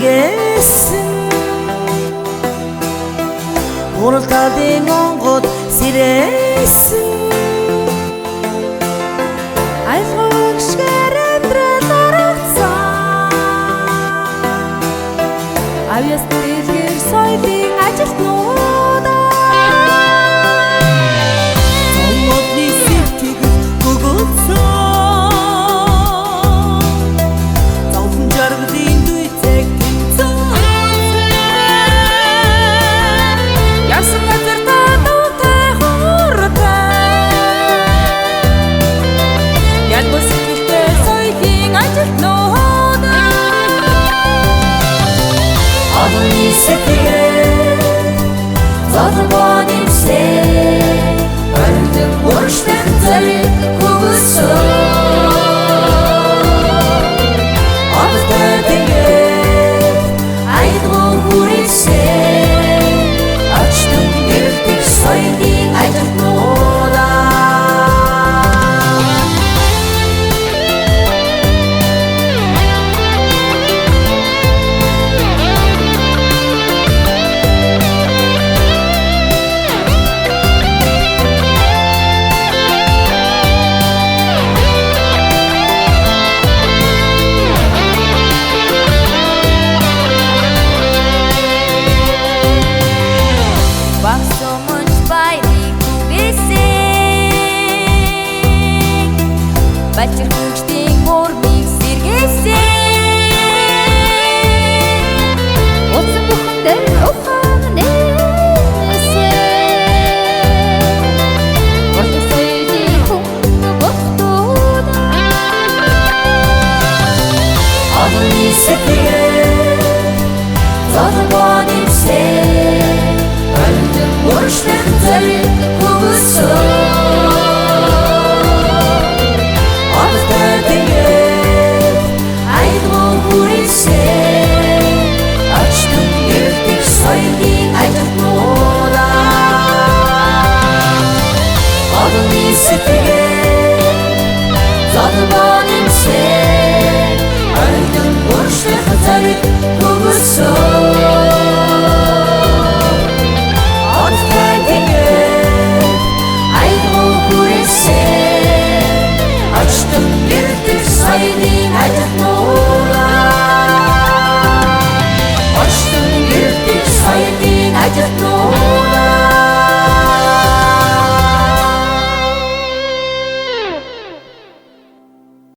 сэргээсэн Уралдаалын онгод сэрээсэн Айлгүйгшгээр амьдрал орогцсон Авьяас дэлгэр соёлын ажилтнуудаа Цомгодны сэтгэл гөгөөцсөн Зовлон жаргалын дүйцэг тэмцэн Ясан газар татуутай хууртай Ядгүй сэтгэлтэй соёлын ажилтнуудаа Одооны сэтгэл Зовлон имсээ Ордон уршдаг зэрэг хөвөсөн Одоотой тэгээд Айдгуу хүрээсээ Очтон гэрдэг соёлын ажилтнуудаа Бачир хүчтийн мөрмийг сэргээсэн Утсан бүхэн дээр ухаан нээсэн Уртын соёлын хүн бохтуудаа Одооны сэтгэл Зовлон имсээ Ордон уршдаг зэрэг хөвөсөн Зовлон имсээ Ордон уршдаг зэрэг хөвөсөн Одтой тэгээд Айдгуу хүрээсээ Очтон гэрдэг соёлын ажилтнуудаа Очтон гэрдэг соёлын ажилтнуудаа